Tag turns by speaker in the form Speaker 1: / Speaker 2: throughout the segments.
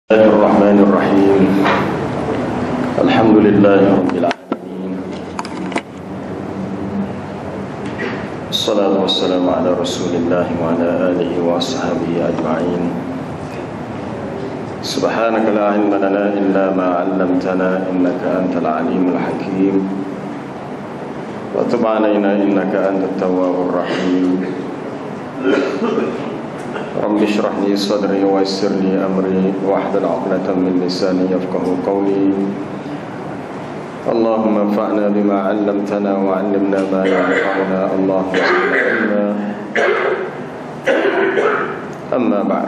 Speaker 1: Bismillahirrahmanirrahim. Alhamdulillahirabbil alamin. Wassalatu wassalamu ala Rasulillah wa ala alihi wa ashabihi ajma'in. Subhanaka la ilma lana illa ma 'allamtana innaka antal alimul hakim. Wa tub 'alaina innaka antat tawwabur rahim. Rabbi shrah li sadri wa yassir li amri wahlul 'uqdatam min lisani yafqahu qawli. Allahumma anfa'na bima 'allamtana wa 'allimna ma yanfa'una. Allahumma zidna 'ilma. Amma ba'd.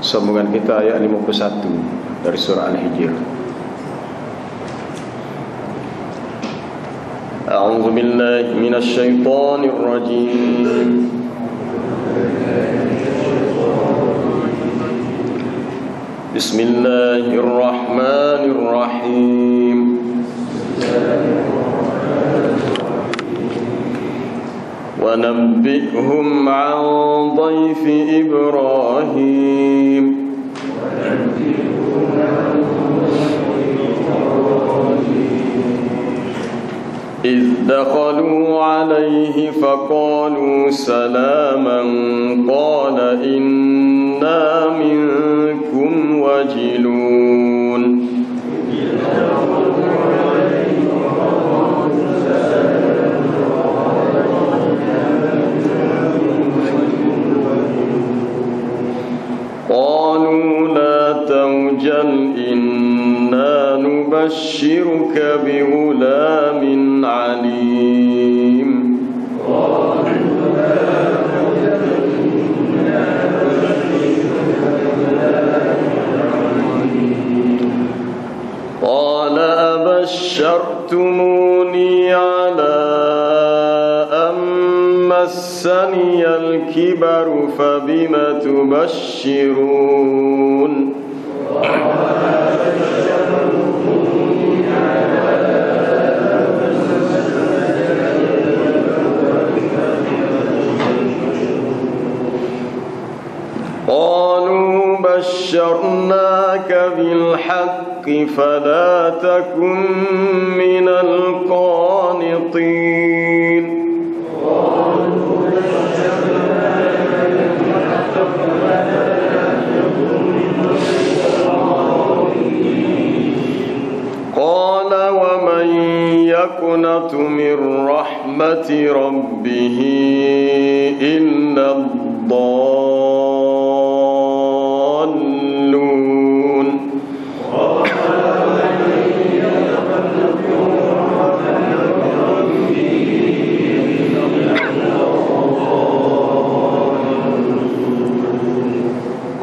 Speaker 1: Sambungan kita ayat 51 dari surah Al-Hijr. A'udzu billahi minasy syaithanir rajim. Bismillahirrahmanirrahim. Wa nabbi'hum 'an dhayfi Ibrahim. إذ دخلوا عليه فقالوا سلاما قال إنا منكم وجلون قالوا لا توجل إنا نبشرك بغلام عليم قال أبشرتموني على أن مسني الكبر فبم تبشرون قالوا بشرناك بالحق فلا تكن من القانطين قال ومن يقنط من رحمة ربه إلا الضالون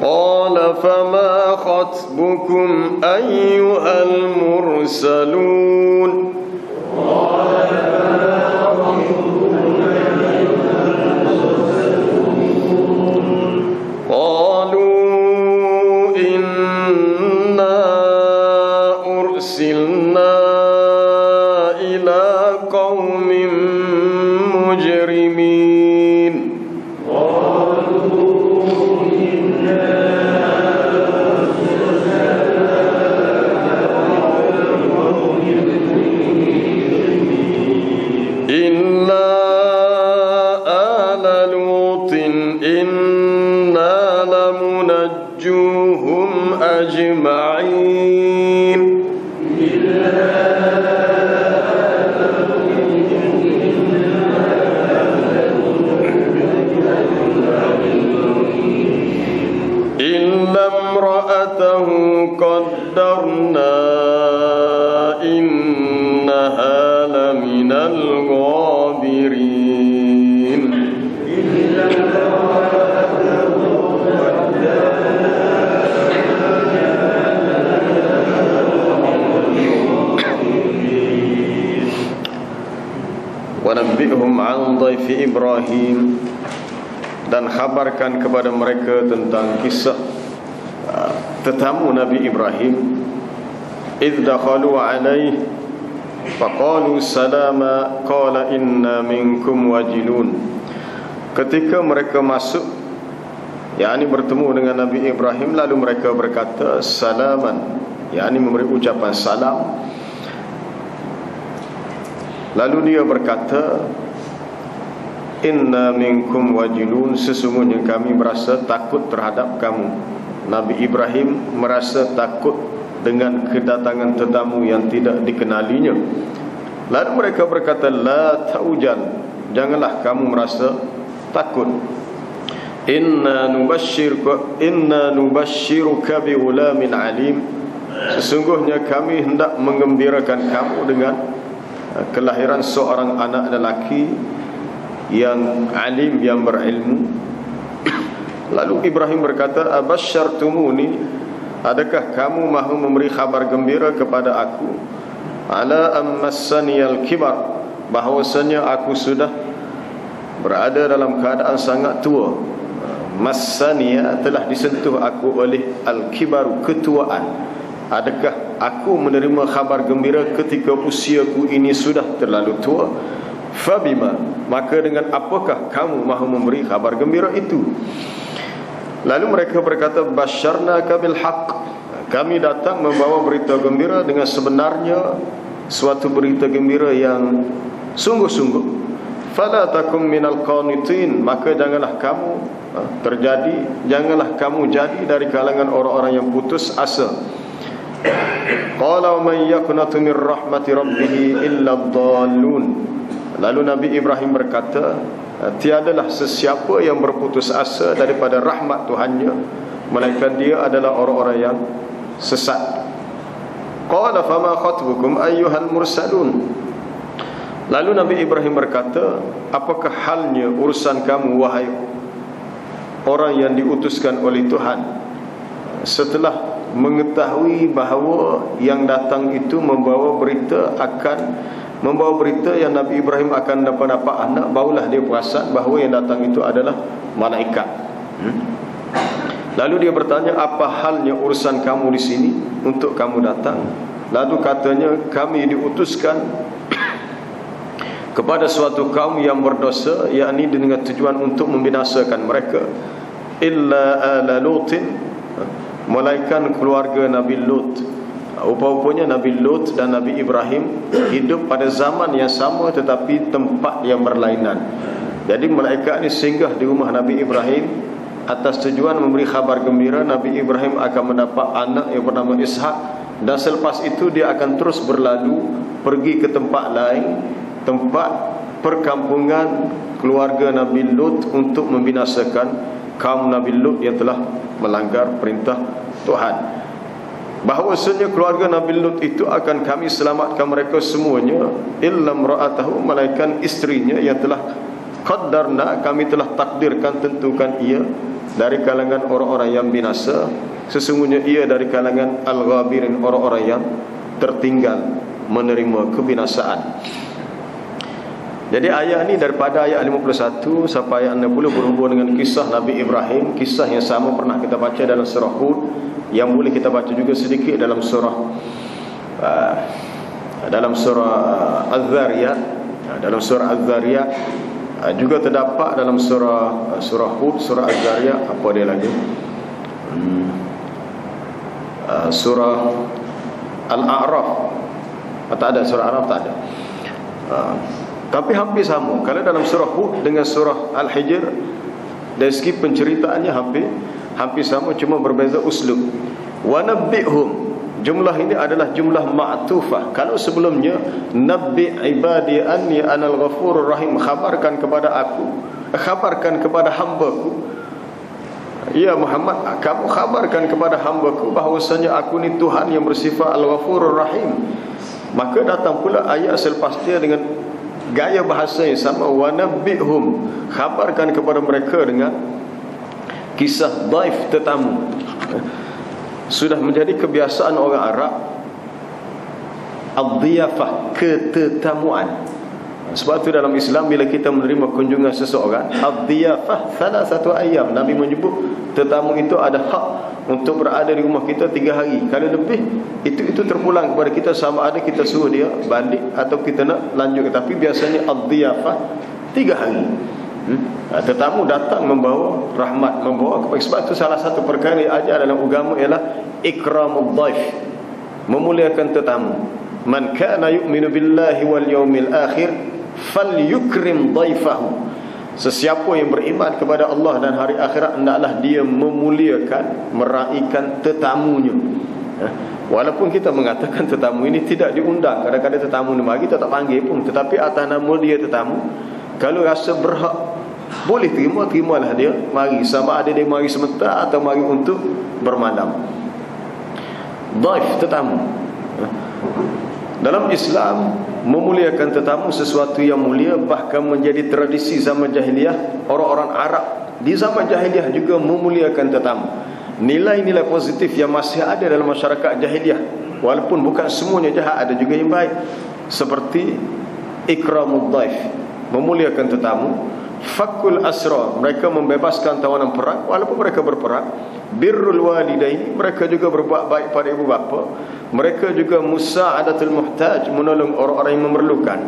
Speaker 1: قال فما خطبكم أيها المرسلون قالوا إنا أرسلنا إلى قوم مجرمين إلا آل لوط إنا لمنجوهم أجمعين إلا امرأته قدرنا إنها لمن الغابرين وَنَبِّئْهُمْ عَنْ ضَيْفِ إِبْرَاهِيمَ. Dan khabarkan kepada mereka tentang kisah tetamu Nabi Ibrahim. إِذْ دَخَلُوا عَلَيْهِ فَقَالُوا سَلَامًا قَالَ إِنَّا مِنْكُمْ وَجِلُونَ. Ketika mereka masuk yakni bertemu dengan Nabi Ibrahim, lalu mereka berkata salaman, yakni memberi ucapan salam. Lalu dia berkata, inna minkum wajilun, sesungguhnya kami merasa takut terhadap kamu. Nabi Ibrahim merasa takut dengan kedatangan tetamu yang tidak dikenalinya. Lalu mereka berkata, la ta'ujal, janganlah kamu merasa takut. Inna nubashshiruka bi ghulamin alim, sesungguhnya kami hendak menggembirakan kamu dengan kelahiran seorang anak lelaki yang alim, yang berilmu. Lalu Ibrahim berkata, abasyartumuni, adakah kamu mahu memberi kabar gembira kepada aku, ala ammassaniyal kibar, bahwasanya aku sudah berada dalam keadaan sangat tua. Massaniya, telah disentuh aku oleh al-kibaru, ketuaan. Adakah aku menerima kabar gembira ketika usiaku ini sudah terlalu tua? Fabima, maka dengan apakah kamu mahu memberi kabar gembira itu? Lalu mereka berkata, basyarnaka bil haqq, kami datang membawa berita gembira dengan sebenarnya, suatu berita gembira yang sungguh-sungguh. Fala takum minal qanitin, maka janganlah kamu jadi dari kalangan orang-orang yang putus asa. Qala man yaqnatu min rahmati rabbih illa ad-dallun, lalu Nabi Ibrahim berkata, tiadalah sesiapa yang berputus asa daripada rahmat Tuhannya, melainkan dia adalah orang-orang yang sesat. Qala fama khatbukum ayyuhal mursalun, lalu Nabi Ibrahim berkata, apakah halnya urusan kamu wahai orang yang diutuskan oleh Tuhan, setelah mengetahui bahawa yang datang itu membawa berita yang Nabi Ibrahim akan dapat anak, barulah dia perasan bahawa yang datang itu adalah malaikat. Lalu dia bertanya, apa halnya urusan kamu di sini untuk kamu datang? Lalu katanya, kami diutuskan kepada suatu kaum yang berdosa, yakni dengan tujuan untuk membinasakan mereka. Illa ala Lutin, melainkan keluarga Nabi Lut. Rupa-rupanya Nabi Lut dan Nabi Ibrahim hidup pada zaman yang sama tetapi tempat yang berlainan. Jadi malaikat ini singgah di rumah Nabi Ibrahim atas tujuan memberi khabar gembira Nabi Ibrahim akan mendapat anak yang bernama Ishak, dan selepas itu dia akan terus berlalu pergi ke tempat lain, tempat perkampungan keluarga Nabi Lut, untuk membinasakan kaum Nabi Lut yang telah melanggar perintah Tuhan. Bahawasanya keluarga Nabi Lut itu akan kami selamatkan mereka semuanya, illa imra'atahu, melainkan istrinya yang telah qaddarna, kami telah takdirkan, tentukan ia dari kalangan orang-orang yang binasa. Sesungguhnya ia dari kalangan al-ghabirin, orang-orang yang tertinggal menerima kebinasaan. Jadi ayat ini daripada ayat 51 sampai ayat 60 berhubung dengan kisah Nabi Ibrahim, kisah yang sama pernah kita baca dalam surah Hud, yang boleh kita baca juga sedikit dalam surah Az-Zariyat. Dalam surah Az-Zariyat juga terdapat dalam surah Hud, surah Az-Zariyat, apa dia lagi? Surah Al-A'raf. Tak ada, surah Al-A'raf tak ada. Tapi hampir sama. Kalau dalam surah Hud dengan surah Al-Hijr, dari segi penceritaannya hampir sama, cuma berbeza uslub. Wa nabbi'hum, jumlah ini adalah jumlah ma'tufah. Kalau sebelumnya nabbi' ibadi anni anal ghafurur rahim, khabarkan kepada aku, khabarkan kepada hamba-Ku, ya Muhammad, kamu khabarkan kepada hamba-Ku bahwasanya aku ni Tuhan yang bersifat al-ghafurur rahim. Maka datang pula ayat selepas dia dengan gaya bahasa yang sama, wa nabbi'hum, khabarkan kepada mereka dengan kisah daif, tetamu. Sudah menjadi kebiasaan orang Arab ad-diyafah, ketetamuan. Sebab itu dalam Islam bila kita menerima kunjungan seseorang, ad-diyafah thalathatu ayyam, Nabi menyebut tetamu itu ada hak untuk berada di rumah kita 3 hari. Kalau lebih itu terpulang kepada kita, sama ada kita suruh dia balik atau kita nak lanjut. Tapi biasanya ad-diyafah 3 hari. Tetamu datang membawa rahmat, membawa kebaikan. Sebab itu salah satu perkara yang ajar dalam agama ialah ikramud dhaif, memuliakan tetamu. Man kana yu'minu billahi wal yawmil akhir falyukrim dhaifahu. Sesiapa yang beriman kepada Allah dan hari akhirat, hendaklah dia memuliakan, meraihkan tetamunya. Walaupun kita mengatakan tetamu ini tidak diundang, kadang-kadang tetamu ni mari kita tak panggil pun, tetapi atas nama dia tetamu, kalau rasa berhak boleh terima, terimalah dia mari, sama ada dia mari sebentar atau mari untuk bermalam. Dhaif, tetamu. Dalam Islam, memuliakan tetamu sesuatu yang mulia, bahkan menjadi tradisi zaman jahiliah. Orang-orang Arab di zaman jahiliah juga memuliakan tetamu. Nilai-nilai positif yang masih ada dalam masyarakat jahiliah, walaupun bukan semuanya jahat, ada juga yang baik, seperti ikramud dhaif, memuliakan tetamu. Fakul asra, mereka membebaskan tawanan perang walaupun mereka berperang. Birrul walidain, mereka juga berbuat baik pada ibu bapa. Mereka juga musa'adatul muhtaj, menolong orang-orang yang memerlukan.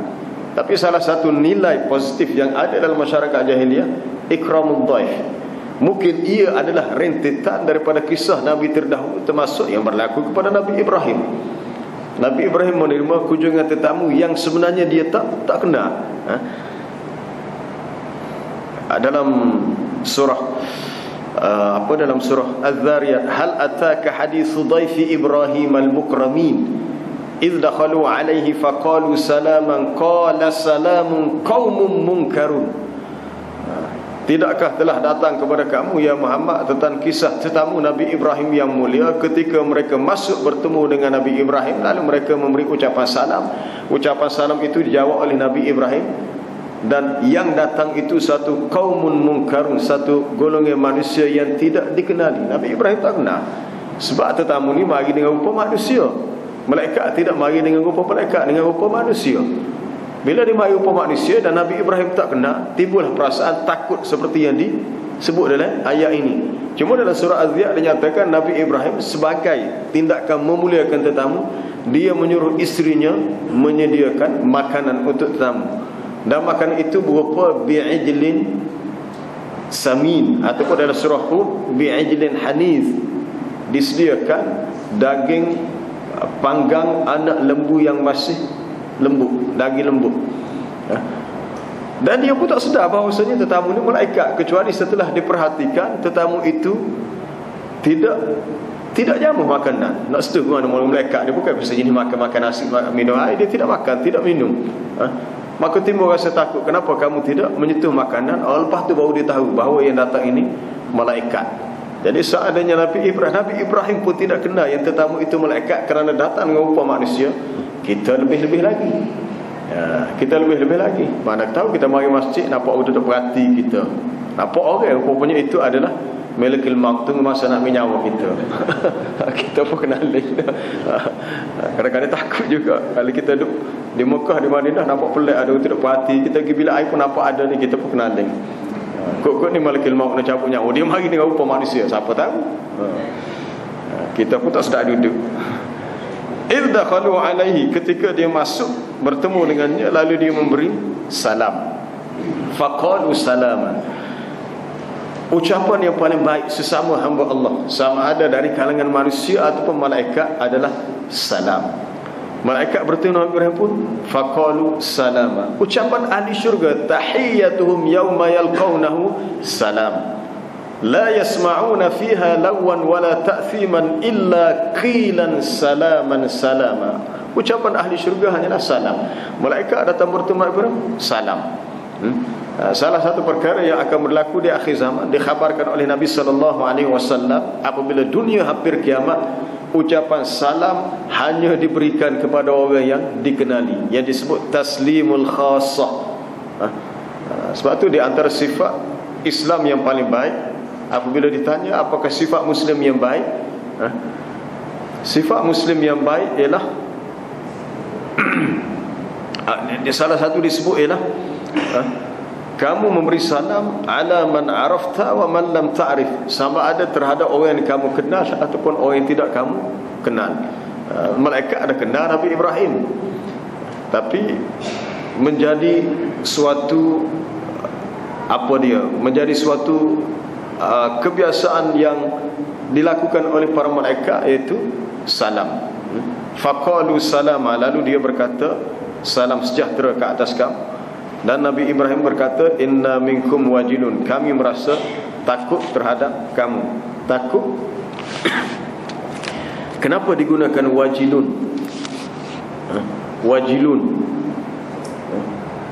Speaker 1: Tapi salah satu nilai positif yang ada dalam masyarakat jahiliah, ikramud dhaif. Mungkin ia adalah rentetan daripada kisah Nabi terdahulu, termasuk yang berlaku kepada Nabi Ibrahim. Nabi Ibrahim menerima kunjungan tetamu yang sebenarnya dia tak kenal. Dalam surah dalam surah Az-Zariyat, hal ataka hadithu dhaifi Ibrahim al-mukramin idh dakhalu alaihi faqalu salaman qala salamun qaumun munkarun. Tidakkah telah datang kepada kamu ya Muhammad tentang kisah tetamu Nabi Ibrahim yang mulia, ketika mereka masuk bertemu dengan Nabi Ibrahim, lalu mereka memberi ucapan salam. Ucapan salam itu dijawab oleh Nabi Ibrahim, dan yang datang itu satu qaumun munkarun, satu golongan manusia yang tidak dikenali. Nabi Ibrahim tak kenal, sebab tetamu ni mari dengan rupa manusia. Malaikat tidak mari dengan rupa malaikat, dengan rupa manusia. Bila dia mari rupa manusia dan Nabi Ibrahim tak kenal, timbullah perasaan takut seperti yang disebut dalam ayat ini. Cuma dalam surah Az-Zariyat dinyatakan Nabi Ibrahim sebagai tindakan memuliakan tetamu, dia menyuruh isterinya menyediakan makanan untuk tetamu. Dan makanan itu berupa bi'ijlin samin, ataupun dalam surah Hud bi'ijlin haniz, disediakan daging panggang anak lembu yang masih lembut, daging lembut. Dan dia pun tak sedar bahawasanya tetamu ni malaikat, kecuali setelah diperhatikan tetamu itu tidak jamu makanan. Nak setuju mana malaikat dia bukan bisa jenis makan nasi, minum air, dia tidak makan, tidak minum. Maka timbul rasa takut, kenapa kamu tidak menyentuh makanan? Lepas tu baru dia tahu bahawa yang datang ini malaikat. Jadi seadanya Nabi Ibrahim pun tidak kenal yang tetamu itu malaikat kerana datang dengan rupa manusia. Kita lebih-lebih lagi. Kita lebih-lebih lagi. Mana tahu kita mari masjid, nampak orang duduk perhati kita, nampak orang rupanya itu adalah Malakul Maut, tunggu masa nak menyawa kita. Kita pun kenali. Kadang-kadang takut juga kalau kita duduk di Mekah, di Madinah, nampak pelik ada orang duduk perhati kita, pergi bila air pun nampak ada ni, kita pun kenali. Kok ni Malakul Maut nak cabut nyawa, dia mari dengan rupa manusia, siapa tahu. Kita pun tak sedar duduk. Idh dakhalu alaihi, ketika dia masuk bertemu dengannya, lalu dia memberi salam. Faqalu salaman. Ucapan yang paling baik sesama hamba Allah, sama ada dari kalangan manusia ataupun malaikat, adalah salam. Malaikat bertemu Nabi Ibrahim pun faqalu salama. Ucapan ahli syurga, tahiyyatuhum yawma yalqawnahu salam, la yasma'una fiha lawan wala ta'thiman illa qilan salaman salama. Ucapan ahli syurga hanyalah salam. Malaikat datang bertemu Nabi Ibrahim, salam. Salah satu perkara yang akan berlaku di akhir zaman, dikhabarkan oleh Nabi SAW, apabila dunia hampir kiamat, ucapan salam hanya diberikan kepada orang yang dikenali, yang disebut taslimul khassah. Sebab itu di antara sifat Islam yang paling baik, apabila ditanya apakah sifat Muslim yang baik, sifat Muslim yang baik ialah salah satu disebut ialah kamu memberi salam ala man arafta wa man lam ta'rif, sama ada terhadap orang yang kamu kenal ataupun orang yang tidak kamu kenal. Malaikat ada kenal Nabi Ibrahim, tapi menjadi suatu Apa dia? Menjadi suatu kebiasaan yang dilakukan oleh para malaikat, iaitu salam. Faqalu salama, lalu dia berkata salam sejahtera ke atas kamu. Dan Nabi Ibrahim berkata, inna minkum wajilun, kami merasa takut terhadap kamu. Takut. Kenapa digunakan wajilun? Wajilun.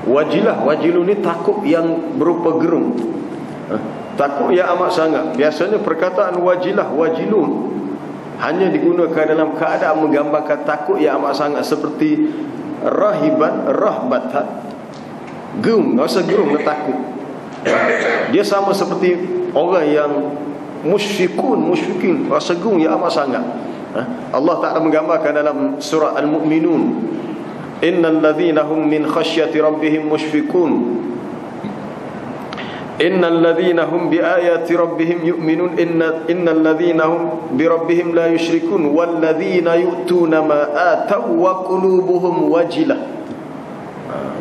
Speaker 1: Wajilah, wajilun ni takut yang berupa gerung. Takut yang amat sangat. Biasanya perkataan wajilah, wajilun hanya digunakan dalam keadaan menggambarkan takut yang amat sangat, seperti rahiban, rahbatan, gerung, rasa gerung dan takut. Dia sama seperti orang yang musyfikin, rasa gerung yang amat sangat. Allah Ta'ala menggambarkan dalam surah Al-Mu'minun, innal ladzina hum min khasyati rabbihim musyfikun, innal ladzina hum bi ayati rabbihim yu'minun, innal ladzina hum bi rabbihim la yusyrikun, wal ladzina yu'tuna ma ataw wa qulubuhum wajilah.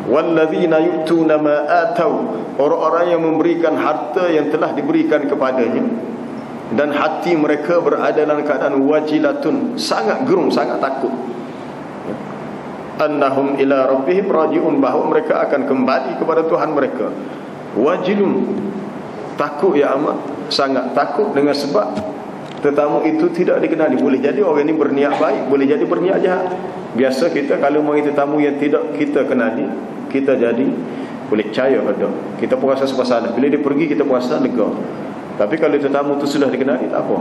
Speaker 1: Wal ladzina yu'tuna ma ataw, orang-orang yang memberikan harta yang telah diberikan kepadanya dan hati mereka berada dalam keadaan wajilatun, sangat gerung, sangat takut. Annahum ila rabbihim raji'un, bahawa mereka akan kembali kepada Tuhan mereka. Wajilun, takut ya amat sangat takut, dengan sebab tetamu itu tidak dikenali. Boleh jadi orang ini berniat baik, boleh jadi berniat jahat. Biasa kita kalau mari tetamu yang tidak kita kenali, kita jadi boleh percaya pada kita pun rasa sepasalah. Bila dia pergi kita pun rasa lega. Tapi kalau tetamu itu sudah dikenali, tak apa.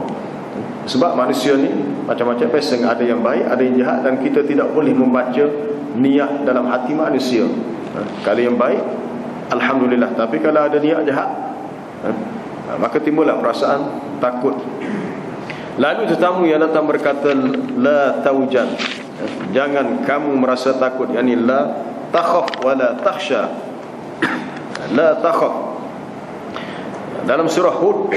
Speaker 1: Sebab manusia ni macam-macam pasang, ada yang baik, ada yang jahat, dan kita tidak boleh membaca niat dalam hati manusia. Kalau yang baik, alhamdulillah. Tapi kalau ada niat jahat, maka timbullah perasaan takut. Lalu tetamu yang datang berkata, la taujan, jangan kamu merasa takut. Yani la takhaf wa la takhsha. La takhaf. Dalam surah Hud,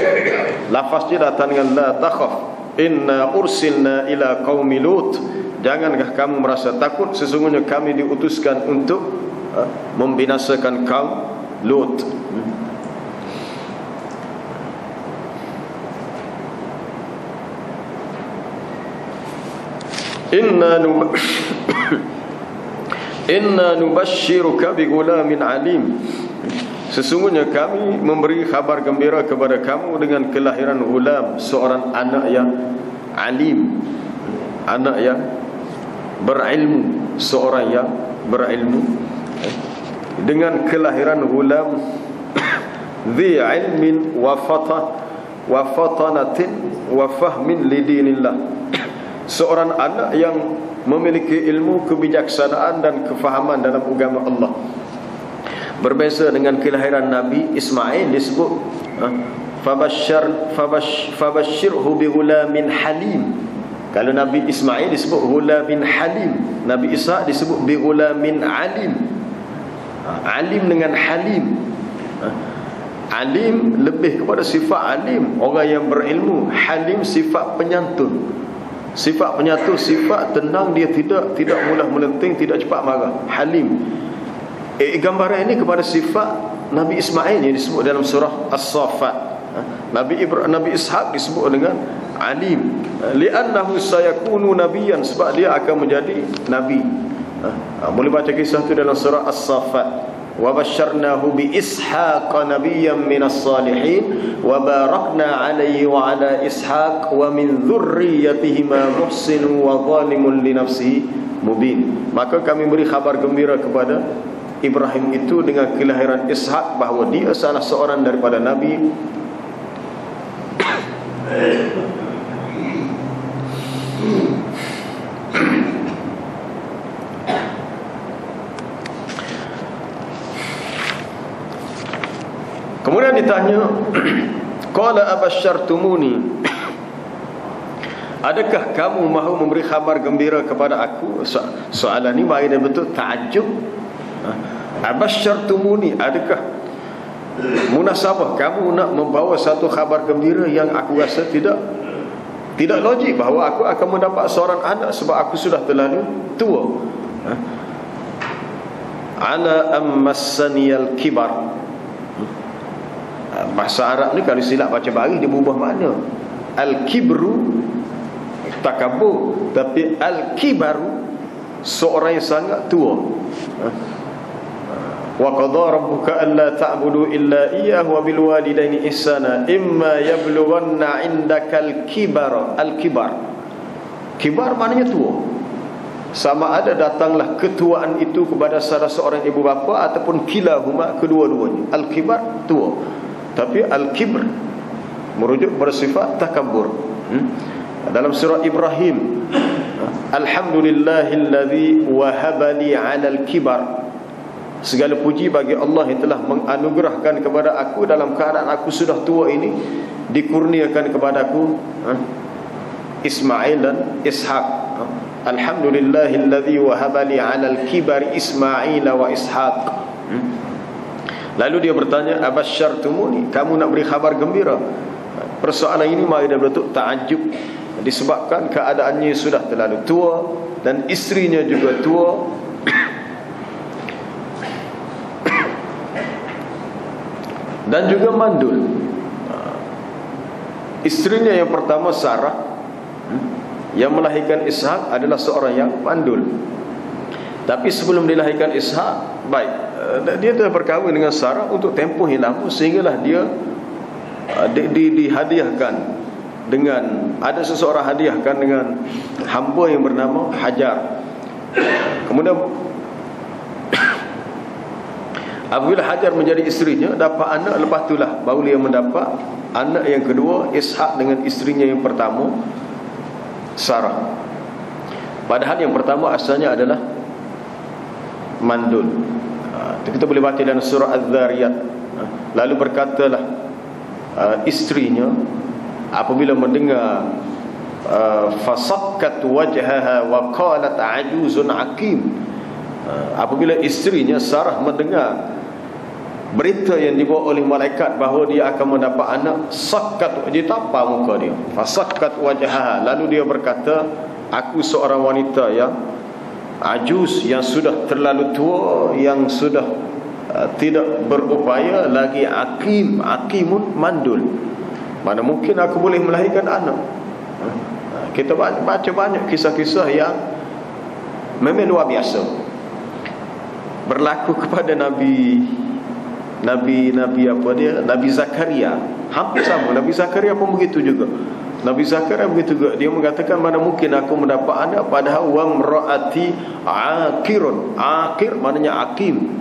Speaker 1: lafaz dia datang dengan la takhaf, inna ursilna ila qaumi Lut, jangankah kamu merasa takut, sesungguhnya kami diutuskan untuk membinasakan kaum Lut. Inna nubashshiruka bi ghulamin alim, sesungguhnya kami memberi kabar gembira kepada kamu dengan kelahiran ghulam, seorang anak yang alim, anak yang berilmu, seorang yang berilmu. Dengan kelahiran ghulam dhi ilmin wa fatanatin wa fahmin lidinillah, seorang anak yang memiliki ilmu, kebijaksanaan dan kefahaman dalam agama Allah. Berbeza dengan kelahiran Nabi Ismail, disebut fabashshirhu bi ghulamin halim. Kalau Nabi Ismail disebut ghulamin halim, Nabi Isa disebut bi ghulamin alim. Alim dengan halim. Alim lebih kepada sifat alim, orang yang berilmu. Halim sifat penyantun. Sifat penyantun, sifat tenang, dia tidak mudah melenting, tidak cepat marah. Halim. Gambaran ini kepada sifat Nabi Ismail yang disebut dalam surah As-Saffat. Nabi Ishaq disebut dengan alim, li'annahu sayakunu nabiyan, sebab dia akan menjadi nabi. Boleh baca kisah itu dalam surah As-Saffat. Wa basyarnahu bi Ishaqa nabiyyan minas salihin wa barakna alayhi wa ala Ishaq wa min dhurriyyatihima muhsinun wa zalimun li nafsihi mubin. Maka kami beri kabar gembira kepada Ibrahim itu dengan kelahiran Ishak, bahawa dia salah seorang daripada Nabi. Kemudian ditanya, qala abasyartumuni, adakah kamu mahu memberi kabar gembira kepada aku? Soalan ini bagi dia betul takjub. Abasyartumuni, adakah munasabah kamu nak membawa satu khabar gembira yang aku rasa tidak logik, bahawa aku akan mendapat seorang anak sebab aku sudah terlalu tua. Ana ammassaniyal kibar, Bahasa Arab ni kalau silap baca baris dia berubah makna. Al-kibru takabur, tapi al-kibaru seorang yang sangat tua. Wa qadha rabbuka alla ta'budu illa iyyahu wa bil walidaini ihsana imma yablughanna 'indakal kibara. Al-kibar, kibar maknanya tua. Sama ada datanglah ketuaan itu kepada salah seorang ibu bapa ataupun kilahuma, kedua-duanya. Al-kibar tua, tapi al-kibr merujuk bersifat takabur. Dalam surah Ibrahim, alhamdulillahillazi wahabali 'alal kibar, segala puji bagi Allah yang telah menganugerahkan kepada aku dalam keadaan aku sudah tua ini, dikurniakan kepadaku Ismail dan Ishaq. Alhamdulillahillazi wahabali 'alal kibar Ismail wa Ishaq. Lalu dia bertanya, abasyartumuni, kamu nak beri khabar gembira? Persoalan ini mari dia berbentuk ta'ajub, disebabkan keadaannya sudah terlalu tua dan isterinya juga tua. Dan juga mandul. Isterinya yang pertama Sarah, yang melahirkan Ishak, adalah seorang yang mandul. Tapi sebelum dilahirkan Ishak, baik, dia telah berkahwin dengan Sarah untuk tempoh yang lama, sehinggalah dia dihadiahkan dengan, ada seseorang hadiahkan dengan hamba yang bernama Hajar. Kemudian apabila Hajar menjadi isterinya, dapat anak, lepas itulah baru dia mendapat anak yang kedua, Ishak, dengan isterinya yang pertama Sarah. Padahal yang pertama asalnya adalah mandul. Kita boleh baca dalam surah Az-Zariyat. Lalu berkatalah isterinya apabila mendengar fasakkat wajhaha wa qalat ajuzun aqim, apabila isterinya Sarah mendengar berita yang dibawa oleh malaikat bahawa dia akan mendapat anak, sakkat, dia tapa muka dia, fasakkat wajhaha, lalu dia berkata, aku seorang wanita yang ajuz, yang sudah terlalu tua, yang sudah tidak berupaya lagi, aqimun mandul, mana mungkin aku boleh melahirkan anak. Kita baca banyak kisah-kisah yang memang luar biasa berlaku kepada Nabi apa dia, Nabi Zakaria. Hampir sama, Nabi Zakaria pun begitu juga. Nabi Zakaria begitu juga. Dia mengatakan, mana mungkin aku mendapat anak, padahal wa mraati aqirun. Aqir maknanya aqim,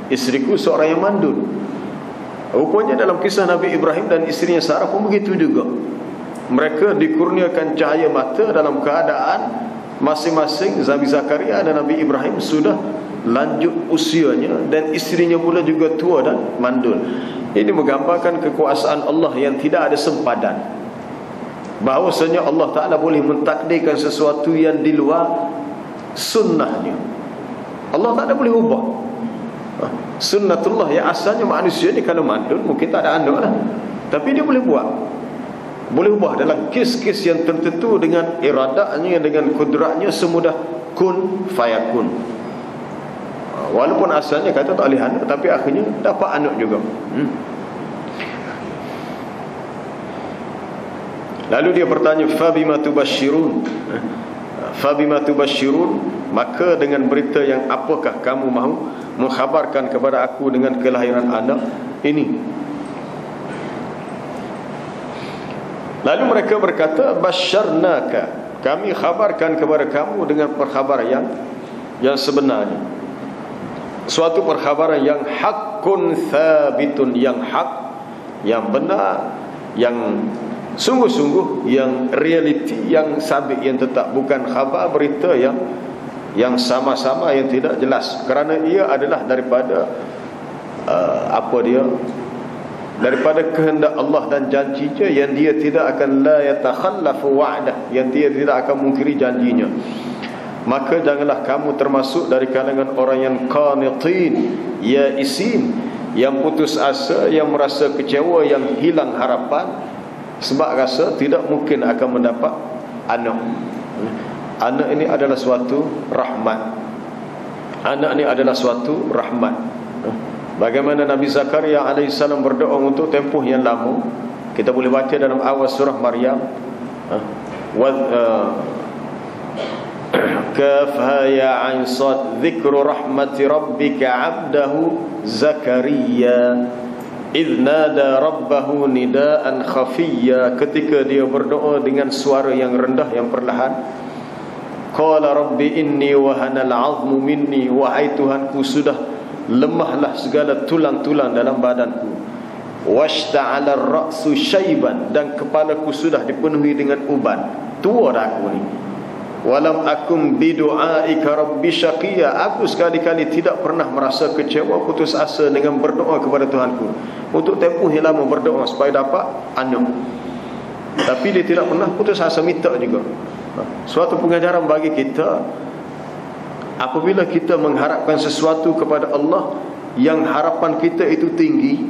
Speaker 1: isteriku seorang yang mandul. Rupanya dalam kisah Nabi Ibrahim dan isterinya Sarah pun begitu juga. Mereka dikurniakan cahaya mata dalam keadaan masing-masing, Nabi Zakaria dan Nabi Ibrahim sudah lanjut usianya, dan isterinya pula juga tua dan mandul. Ini menggambarkan kekuasaan Allah yang tidak ada sempadan, bahawasanya Allah Ta'ala boleh mentakdirkan sesuatu yang di luar sunnahnya. Allah Ta'ala boleh ubah sunnatullah, yang asalnya manusia ni kalau mandul mungkin tak ada anak lah, tapi dia boleh buat, boleh ubah dalam kes-kes yang tertentu dengan iradanya, dengan kudratnya, semudah kun fayakun. Walaupun asalnya kata tak boleh anak, tapi akhirnya dapat anak juga. Lalu dia bertanya, fabima tubasyirun, fabima tubasyirun, maka dengan berita yang apakah kamu mahu mengkhabarkan kepada aku dengan kelahiran anak ini? Lalu mereka berkata, basyarnaka, kami khabarkan kepada kamu dengan perkhabaran yang sebenarnya, suatu perkhabaran yang hakun thabitun, yang hak, yang benar, yang sungguh-sungguh, yang realiti, yang sabit, yang tetap, bukan khabar berita yang sama-sama, yang tidak jelas, kerana ia adalah daripada daripada kehendak Allah dan janjinya, yang dia tidak akan la yatakhallafu wa'dah, yang dia tidak akan mungkiri janjinya. Maka janganlah kamu termasuk dari kalangan orang yang qanitin, yaisin, yang putus asa, yang merasa kecewa, yang hilang harapan, sebab rasa tidak mungkin akan mendapat anak. Anak ini adalah suatu rahmat. Anak ini adalah suatu rahmat. Bagaimana Nabi Zakaria alaihissalam berdoa untuk tempoh yang lama. Kita boleh baca dalam awal surah Maryam. Kafha ya ain sad dzikru rahmati rabbika 'abdahu Zakaria idh nada rabbahu nidaan khafiyya, ketika dia berdoa dengan suara yang rendah, yang perlahan. Qala rabbi inni wahana al-'azmu minni, wahai Tuhanku, sudah lemahlah segala tulang-tulang dalam badanku. Washta'ala ar-ra'su syaiban, dan kepalaku sudah dipenuhi dengan uban. Tua dah aku ni. Walam akum bidu'aika rabbi syaqiyya, aku sekali-kali tidak pernah merasa kecewa, putus asa dengan berdoa kepada Tuhanku. Untuk tempoh yang lama berdoa supaya dapat anak, tapi dia tidak pernah putus asa minta juga. Suatu pengajaran bagi kita, apabila kita mengharapkan sesuatu kepada Allah yang harapan kita itu tinggi,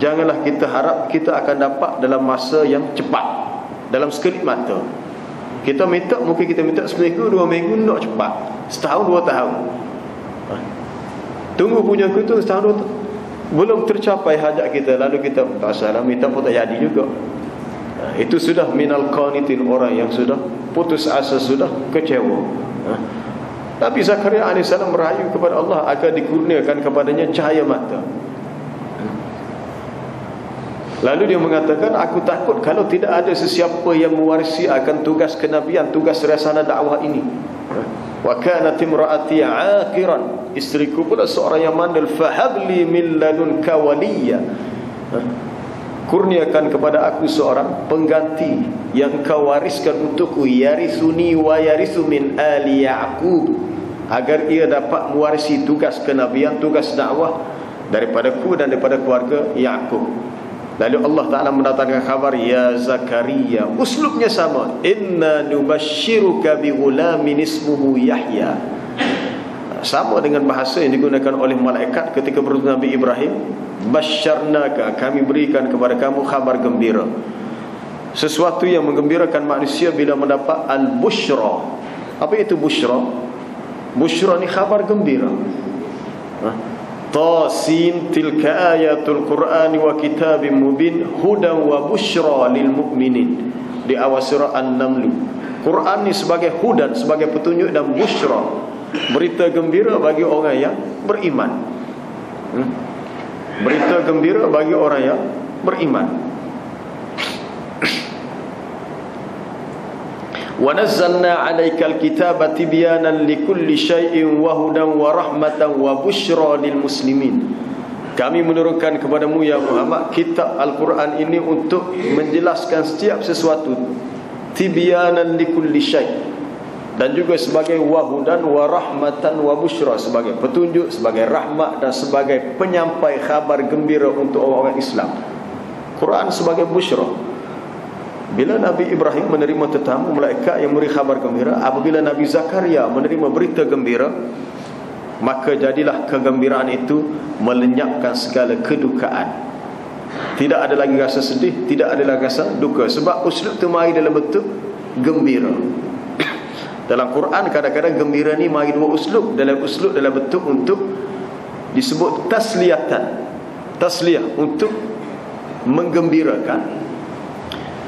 Speaker 1: janganlah kita harap kita akan dapat dalam masa yang cepat, dalam sekelip mata. Kita minta, mungkin kita minta seminggu, 2 minggu, nak cepat, setahun, 2 tahun. Tunggu punya kita setahun, 2 tahun, belum tercapai hajat kita, lalu kita tak salah, minta pun tak jadi juga. Itu sudah minal qanitin, orang yang sudah putus asa, sudah kecewa. Tapi Zakaria AS merayu kepada Allah agar dikurniakan kepadanya cahaya mata. Lalu dia mengatakan, aku takut kalau tidak ada sesiapa yang mewarisi akan tugas kenabian, tugas rasana dakwah ini. Wa kanat imraati aqiran, isteriku pula seorang yang mandul, fahabli min ladunka waliya, kurniakan kepada aku seorang pengganti yang kau wariskan untukku, yarisuni wa yarisu min ali Ya'qub, agar ia dapat mewarisi tugas kenabian, tugas dakwah daripadaku dan daripada keluarga Ya'qub. Lalu Allah Ta'ala mendatangkan khabar, ya Zakaria, uslubnya sama, inna nubashiruka bi ghulamin ismuhu Yahya. Sama dengan bahasa yang digunakan oleh malaikat ketika bertemu Nabi Ibrahim, basyarnaka, kami berikan kepada kamu khabar gembira. Sesuatu yang menggembirakan manusia bila mendapat al-bushra. Apa itu bushra? Bushra ni khabar gembira. Tasin, tilka ayatul Qur'ani wa kitabim mubin hudan wa bushra lil mu'minin. Di awal surah An-Naml. Quran ni sebagai hudan, sebagai petunjuk, dan bushra, berita gembira bagi orang yang beriman. Berita gembira bagi orang yang beriman. Wa nazzalna 'alaikal kitaba tibyanan likulli syai'in wa hudan wa rahmatan wa busyra lil muslimin. Kami menurunkan kepadamu ya Muhammad kitab Al-Quran ini untuk menjelaskan setiap sesuatu, tibyanan likulli syai', dan juga sebagai wa hudan wa rahmatan wa busyra, sebagai petunjuk, sebagai rahmat, dan sebagai penyampai khabar gembira untuk orang-orang Islam. Quran sebagai busyra. Bila Nabi Ibrahim menerima tetamu malaikat yang memberi khabar gembira, apabila Nabi Zakaria menerima berita gembira, maka jadilah kegembiraan itu melenyapkan segala kedukaan. Tidak ada lagi rasa sedih, tidak ada lagi rasa duka, sebab uslub itu mari dalam bentuk gembira. Dalam Quran kadang-kadang gembira ni mari dua uslub. Dalam uslub dalam bentuk untuk disebut tasliyatan, tasliyah, untuk menggembirakan.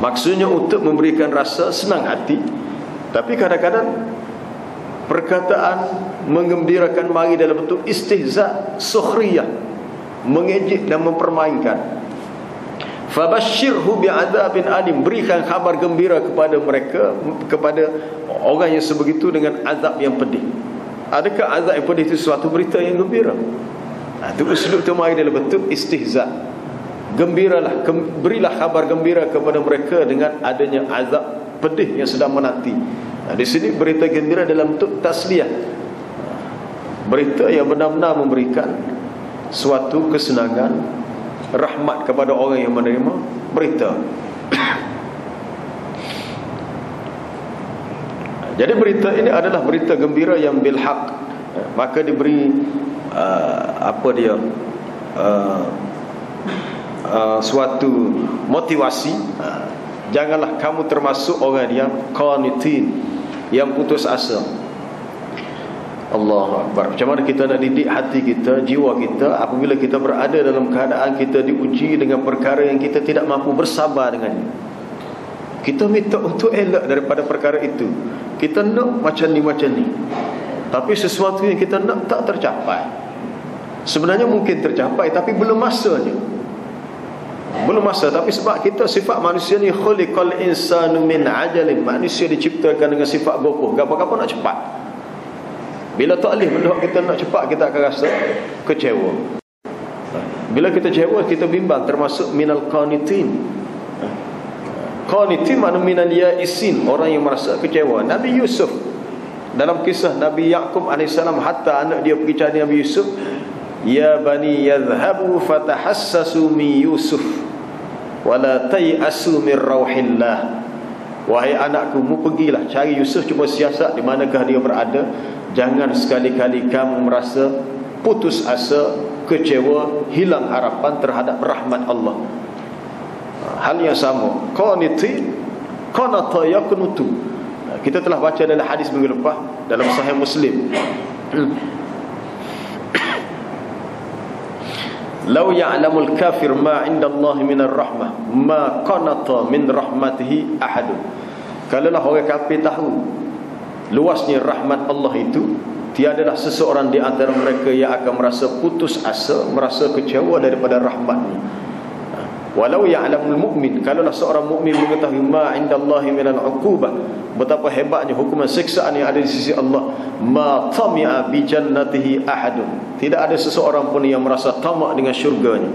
Speaker 1: Maksudnya untuk memberikan rasa senang hati. Tapi kadang-kadang perkataan menggembirakan mari dalam bentuk istihza, sukhriyah, mengejek dan mempermainkan. Fabashshirhu bi'adzabin alim, berikan kabar gembira kepada mereka, kepada orang yang sebegitu, dengan azab yang pedih. Adakah azab yang pedih itu suatu berita yang gembira? Itu uslub tu mari dalam bentuk istihza. Gembiralah, berilah kabar gembira kepada mereka dengan adanya azab pedih yang sedang menanti. Di sini berita gembira dalam bentuk tasliyah, berita yang benar-benar memberikan suatu kesenangan, rahmat kepada orang yang menerima berita. Jadi berita ini adalah berita gembira yang bilhaq. Maka diberi suatu motivasi. Janganlah kamu termasuk orang yang qanitin, yang putus asa. Allahu Akbar. Macam mana kita nak didik hati kita, jiwa kita apabila kita berada dalam keadaan kita diuji dengan perkara yang kita tidak mampu bersabar dengannya. Kita minta untuk elak daripada perkara itu. Kita nak macam ni. Tapi sesuatu yang kita nak tak tercapai. Sebenarnya mungkin tercapai tapi belum masanya. Belum masa. Tapi sebab kita sifat manusia ni khuliqal insanu min ajalin. Manusia diciptakan dengan sifat gopoh. Gapo-gapo nak cepat. Bila tak boleh benda kita nak cepat, kita akan rasa kecewa. Bila kita kecewa, kita bimbang, termasuk minal qanitin. Qanitin makna minal ya'isin, orang yang merasa kecewa. Nabi Yusuf dalam kisah Nabi Yaqub AS, hatta anak dia pergi cari Nabi Yusuf, ya bani yadhhabu fatahassasu min Yusuf wala tay'asu min rauhillah. Wahai anakku, mu pergilah cari Yusuf, cuba siasat di manakah dia berada. Jangan sekali-kali kamu merasa putus asa, kecewa, hilang harapan terhadap rahmat Allah. Hal yang sama, qanitin qanata yaqnutu. Kita telah baca dalam hadis minggu lepas dalam Sahih Muslim. Lau ya'lamul kafir ma 'inda Allah minar rahmah ma qanata min rahmatihi ahadun. Kalaulah orang kafir tahu luasnya rahmat Allah itu, tiadalah seseorang di antara mereka yang akan merasa putus asa, merasa kecewa daripada rahmatnya. Walau ya'lamul mu'min, kalaulah seorang mukmin mengetahui ma 'indallahi minal 'uqubah, betapa hebatnya hukuman siksaan yang ada di sisi Allah, ma tami'a bi jannatihi ahadun. Tidak ada seseorang pun yang merasa tamak dengan syurganya,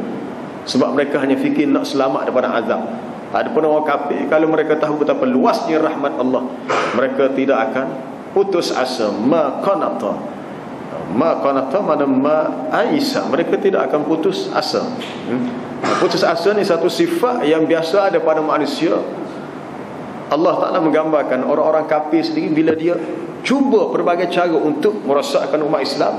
Speaker 1: sebab mereka hanya fikir nak selamat daripada azab. Adapun orang kafir, kalau mereka tahu betapa luasnya rahmat Allah, mereka tidak akan putus asa. Ma qanata mana ma aisa, mereka tidak akan putus asa. Putus asa ni satu sifat yang biasa ada pada manusia. Allah Ta'ala menggambarkan orang-orang kafir sendiri bila dia cuba berbagai cara untuk merosakkan umat Islam,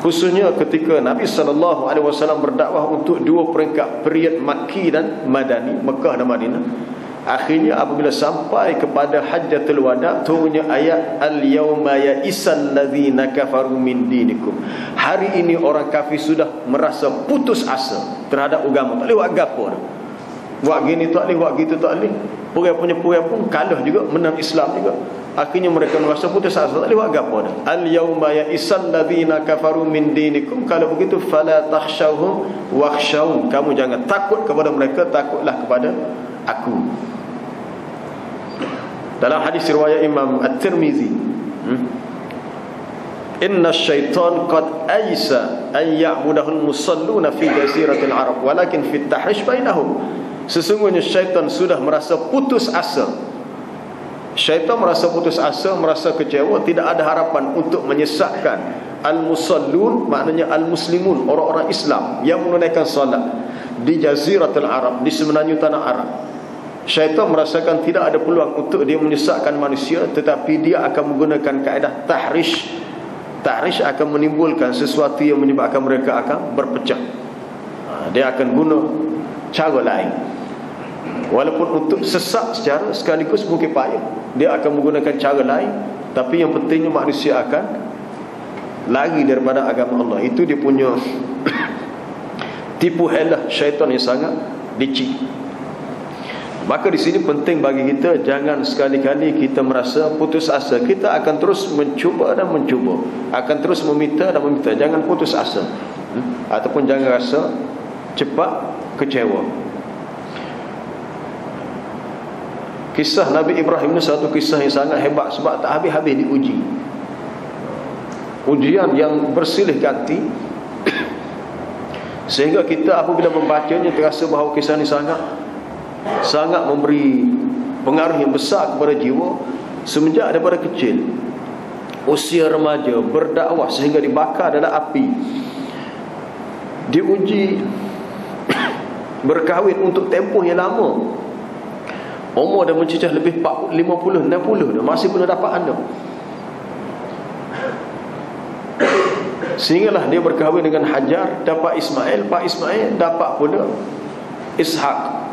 Speaker 1: khususnya ketika Nabi SAW berdakwah untuk dua peringkat period Makki dan Madani, Mekah dan Madinah. Akhirnya apabila sampai kepada Hajjatul Wada, turunnya ayat al-yawma ya'isal ladzina kafaru min dinikum. Hari ini orang kafir sudah merasa putus asa terhadap agama. Tak boleh buat gapo dah. Buat gini tak boleh, buat gitu tak boleh. Purai pun kalah juga, menang Islam juga. Akhirnya mereka merasa putus asa, tak boleh buat gapo dah. Al-yawma ya'isal ladzina kafaru min dinikum. Kalau begitu fala takhshawhum wakhshawun. Kamu jangan takut kepada mereka, takutlah kepada aku. Dalam hadis riwayat Imam At-Tirmizi, inna syaitan qad aisa an ya'budahul musalluna fi jaziratil Arab walakin fit tahrish bainahum. Sesungguhnya syaitan sudah merasa putus asa. Syaitan merasa putus asa, merasa kecewa, tidak ada harapan untuk menyesatkan al-musallun, maknanya al-muslimun, orang-orang Islam yang menunaikan salat di jaziratul Arab, di semenanjung tanah Arab. Syaitan merasakan tidak ada peluang untuk dia menyesatkan manusia, tetapi dia akan menggunakan kaedah tahrish. Tahrish akan menimbulkan sesuatu yang menyebabkan mereka akan berpecah. Dia akan guna cara lain, walaupun untuk sesak secara sekaligus mungkin payah, dia akan menggunakan cara lain. Tapi yang pentingnya manusia akan lari daripada agama Allah. Itu dia punya tipu helah syaitan yang sangat licik. Maka di sini penting bagi kita, jangan sekali-kali kita merasa putus asa. Kita akan terus mencuba dan mencuba, akan terus meminta dan meminta. Jangan putus asa, ataupun jangan rasa cepat kecewa. Kisah Nabi Ibrahim ini satu kisah yang sangat hebat, sebab tak habis-habis diuji. Ujian yang bersilih ganti, sehingga kita apabila membacanya terasa bahawa kisah ini sangat memberi pengaruh yang besar kepada jiwa. Semenjak daripada kecil, usia remaja, berdakwah sehingga dibakar dalam api, diuji, berkahwin untuk tempoh yang lama, umur dah mencecah lebih 50, 60 dah, masih belum dapat anak. Sehinggalah dia berkahwin dengan Hajar, dapat Ismail. Pak Ismail dapat pula Ishak.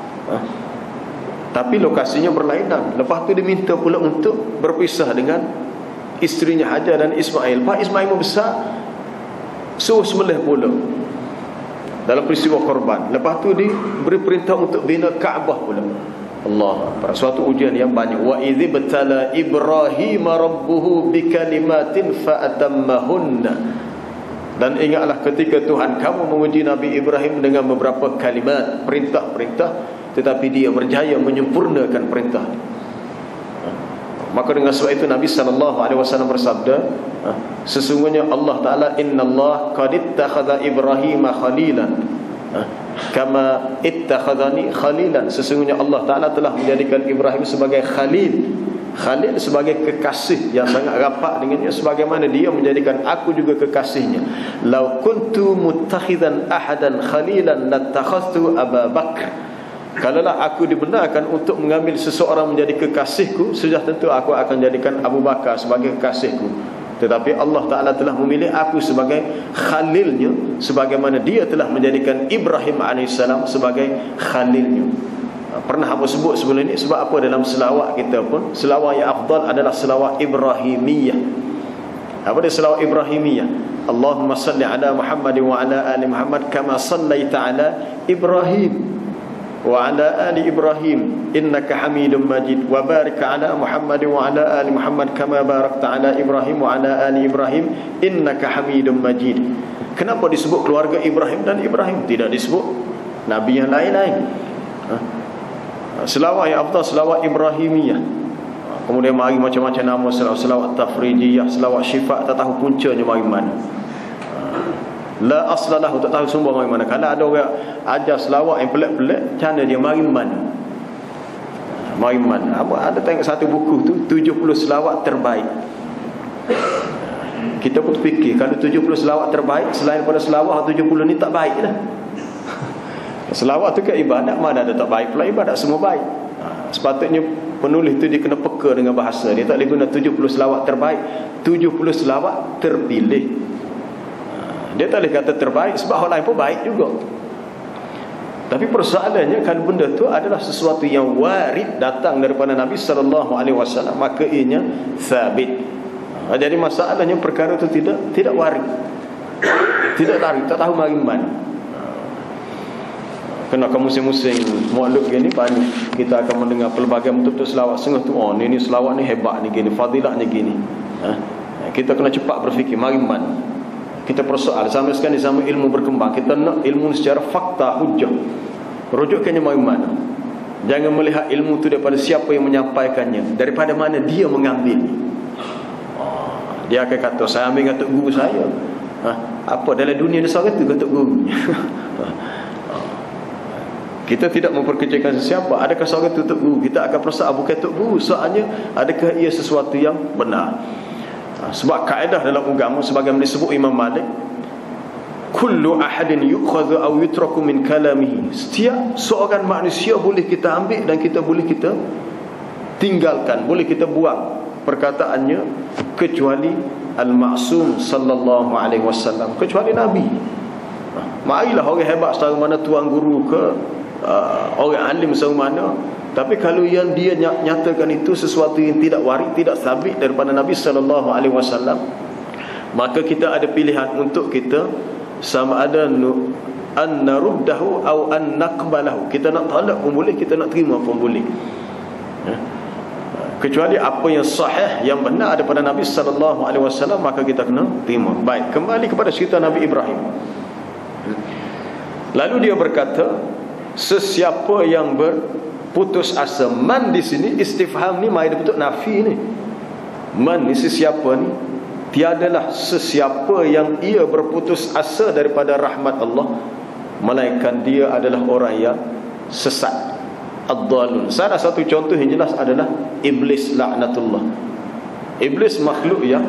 Speaker 1: Tapi lokasinya berlainan. Lepas tu dia minta pula untuk berpisah dengan isterinya Hajar dan Ismail. Pak Ismail membesar, suruh sembelih pula dalam peristiwa korban. Lepas tu diberi perintah untuk bina Kaabah pula. Allah, pada suatu ujian yang banyak. Wa idz batala Ibrahim rabbuhu bikalimatin fa'atammahunna. Dan ingatlah ketika Tuhan kamu menguji Nabi Ibrahim dengan beberapa kalimat, perintah-perintah, tetapi dia berjaya menyempurnakan perintah. Maka dengan sebab itu Nabi SAW bersabda, sesungguhnya Allah Ta'ala, innallaha qad ittakhadha Ibrahim khalilan kama ittakhadhani khalilan. Sesungguhnya Allah Ta'ala telah menjadikan Ibrahim sebagai khalil. Khalil sebagai kekasih yang sangat rapat dengannya, sebagaimana dia menjadikan aku juga kekasihnya. Lau kuntu muttakhidan ahadan khalilan lattakhadhtu Aba Bakr. Kalaulah aku dibenarkan untuk mengambil seseorang menjadi kekasihku, sudah tentu aku akan jadikan Abu Bakar sebagai kekasihku. Tetapi Allah Ta'ala telah memilih aku sebagai khalilnya, sebagaimana dia telah menjadikan Ibrahim AS sebagai khalilnya. Pernah aku sebut sebelum ini, sebab apa dalam selawat kita pun, selawat yang afdal adalah selawat Ibrahimiyah. Apa dia selawat Ibrahimiyah? Allahumma salli ala Muhammad wa ala ali Muhammad kama sallaita ala Ibrahim wa ala ali Ibrahim innaka Hamidum Majid, wa barik ala Muhammad wa ala ali Muhammad kama barakta ala Ibrahim wa ala ali Ibrahim innaka Hamidum Majid. Kenapa disebut keluarga Ibrahim dan Ibrahim, tidak disebut nabi yang lain-lain? Selawat yang afdal selawat Ibrahimiyah. Kemudian mari macam-macam nama selawat tafrijiyah, selawat syifa, tak tahu puncanya mari mana. La aslalahu, tak tahu sumber mari mana. Kalau ada orang ajar selawat yang pelik-pelik, macam dia mari mana? Mari mana? Ada tengok satu buku tu 70 selawat terbaik. Kita pun fikir kalau 70 selawat terbaik, selain pada selawat 70 ni tak baik dah. Selawat tu ke ibadat, mana ada tak baik pula ibadat, semua baik. Sepatutnya penulis tu dia kena peka dengan bahasa. Dia tak boleh guna 70 selawat terbaik, 70 selawat terpilih. Dia tak boleh kata terbaik sebab orang lain pun baik juga. Tapi persoalannya kalau benda tu adalah sesuatu yang warid datang daripada Nabi SAW, maka ianya sabit. Jadi masalahnya perkara itu tidak warid, tidak tarik, tak tahu mari mana. Kena ke musim-musim maulud gini banyak kita akan mendengar pelbagai bentuk selawat setengah tu, oh ni selawat ni hebat ni gini, fadilahnya gini. Kita kena cepat berfikir mari mana. Kita persoal sampai sekarang di zaman ilmu berkembang, kita nak ilmu secara fakta, hujjah. Rujukkannya mari mana. Jangan melihat ilmu tu daripada siapa yang menyampaikannya, daripada mana dia mengambil. Dia akan kata saya ambil dengan tok guru saya. Apa dalam dunia dia seorang tu tok guru. Kita tidak memperkecilkan sesiapa. Adakah seorang tu tok guru? Kita akan persoal bukan tok guru, soalnya adakah ia sesuatu yang benar. Sebab kaedah dalam agama sebagaimana disebut Imam Malik, kullu ahadin yu'khadhu aw yutraku min kalamihi. Setiap seorang manusia boleh kita ambil dan kita boleh kita tinggalkan, boleh kita buang perkataannya, kecuali al-ma'sum sallallahu alaihi wasallam, kecuali Nabi. Marilah orang hebat secara mana, tuan guru ke orang alim secara mana, tapi kalau yang dia nyatakan itu sesuatu yang tidak warid, tidak sabit daripada Nabi sallallahu alaihi wasallam, maka kita ada pilihan untuk kita sama ada an naruddahu atau an naqbalahu. Kita nak tolak pun boleh, kita nak terima pun boleh. Kecuali apa yang sahih, yang benar daripada Nabi sallallahu alaihi wasallam, maka kita kena terima. Baik, kembali kepada cerita Nabi Ibrahim. Lalu dia berkata, sesiapa yang berputus asa. Man di sini istifham ni mai bentuk nafi ni. Man ni sesiapa ni, tiadalah sesiapa yang ia berputus asa daripada rahmat Allah, melainkan dia adalah orang yang sesat, ad-dhalun. Salah satu contoh yang jelas adalah iblis laknatullah. Iblis makhluk yang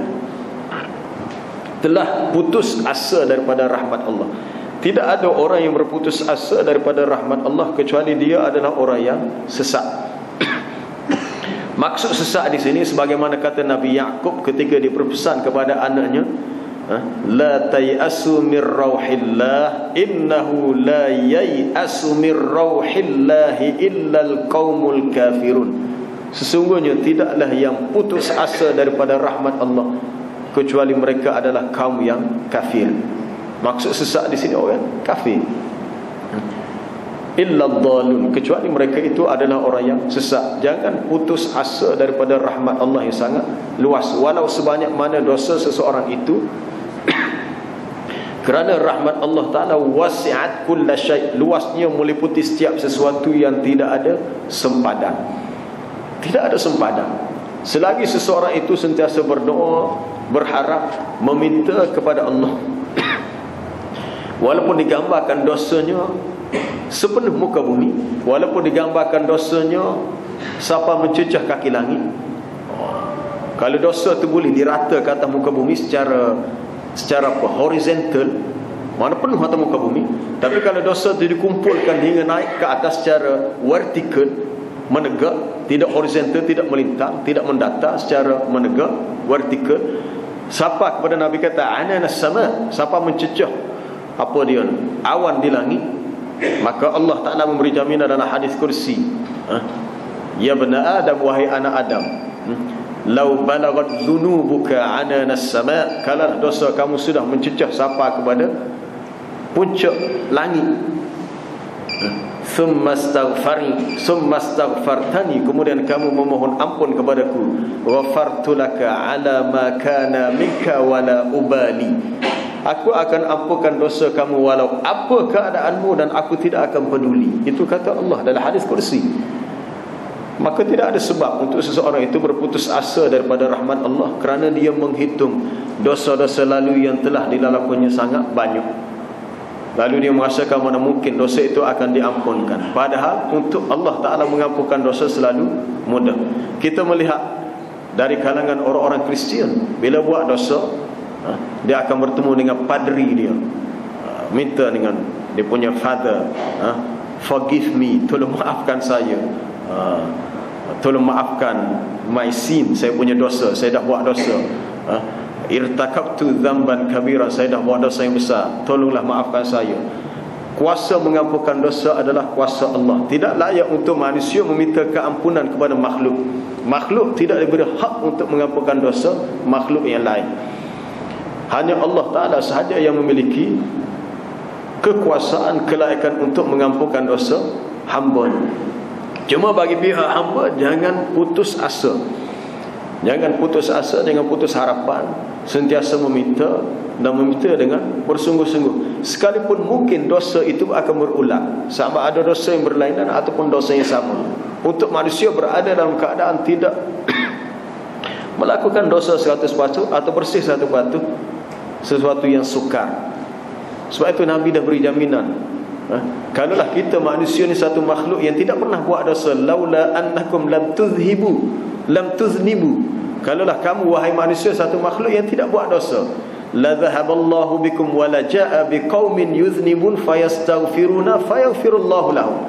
Speaker 1: telah putus asa daripada rahmat Allah. Tidak ada orang yang berputus asa daripada rahmat Allah kecuali dia adalah orang yang sesat. Maksud sesat di sini sebagaimana kata Nabi Yaqub ketika dia berpesan kepada anaknya, la tayasu mir rauhillah innahu la yayasu mir rauhillah illa alqaumul kafirun. sesungguhnya tidaklah yang putus asa daripada rahmat Allah kecuali mereka adalah kaum yang kafir. Maksud sesat di sini orang kafir. Illa dhalun, kecuali mereka itu adalah orang yang sesat. Jangan putus asa daripada rahmat Allah yang sangat luas, walau sebanyak mana dosa seseorang itu. Kerana rahmat Allah Ta'ala wasi'at kulla syai', luasnya meliputi setiap sesuatu yang tidak ada sempadan. Tidak ada sempadan. Selagi seseorang itu sentiasa berdoa, berharap, meminta kepada Allah, walaupun digambarkan dosanya sepenuh muka bumi, walaupun digambarkan dosanya siapa mencecah kaki langit. Kalau dosa itu boleh dirata ke atas muka bumi secara horizontal, mana penuh atas muka bumi. Tapi kalau dosa itu dikumpulkan hingga naik ke atas secara vertikal, menegak, tidak horizontal, tidak melintang, tidak mendatar, secara menegak, vertikal. Siapa kepada Nabi kata ananas sama, siapa mencecah apa dia awan di langit, maka Allah Ta'ala memberi jaminan dalam hadis kursi, ya bena Adam, wahai anak Adam, lau balagat dhunubuka ananas sama, kalau dosa kamu sudah mencecah sampai kepada puncak langit, thumma astaghfartani, kemudian kamu memohon ampun kepadaku, ghafartu laka ala ma kana minka wala ubali, aku akan ampunkan dosa kamu walau apa keadaanmu dan aku tidak akan peduli. Itu kata Allah dalam hadis kursi. Maka tidak ada sebab untuk seseorang itu berputus asa daripada rahmat Allah, kerana dia menghitung dosa-dosa lalu yang telah dilakukannya sangat banyak. Lalu dia merasakan mana mungkin dosa itu akan diampunkan. Padahal untuk Allah Ta'ala mengampunkan dosa selalu mudah. Kita melihat dari kalangan orang-orang Kristian, bila buat dosa, dia akan bertemu dengan padri dia, minta dengan dia punya father, forgive me, tolong maafkan saya, tolong maafkan my sin, saya punya dosa, saya dah buat dosa, irtakabtu dzamban kabira, saya dah buat dosa yang besar, tolonglah maafkan saya. Kuasa mengampunkan dosa adalah kuasa Allah. Tidak layak untuk manusia meminta keampunan kepada makhluk. Makhluk tidak diberi hak untuk mengampunkan dosa makhluk yang lain. Hanya Allah Ta'ala sahaja yang memiliki kekuasaan, kelayakan untuk mengampunkan dosa hamba. Cuma bagi pihak hamba, jangan putus asa. Jangan putus asa, jangan putus harapan. Sentiasa meminta dan meminta dengan bersungguh-sungguh. Sekalipun mungkin dosa itu akan berulang, sama ada dosa yang berlainan ataupun dosa yang sama. Untuk manusia berada dalam keadaan tidak melakukan dosa 100% atau bersih 100%, sesuatu yang sukar. Sebab itu Nabi dah beri jaminan, kalaulah kita manusia ni satu makhluk yang tidak pernah buat dosa, laula annakum lam tuznibu, kalaulah kamu wahai manusia satu makhluk yang tidak buat dosa, la dhahaballahu bikum wa la jaa biqaumin yuznibun fayastaghfiruna fayaghfirullahu lahum.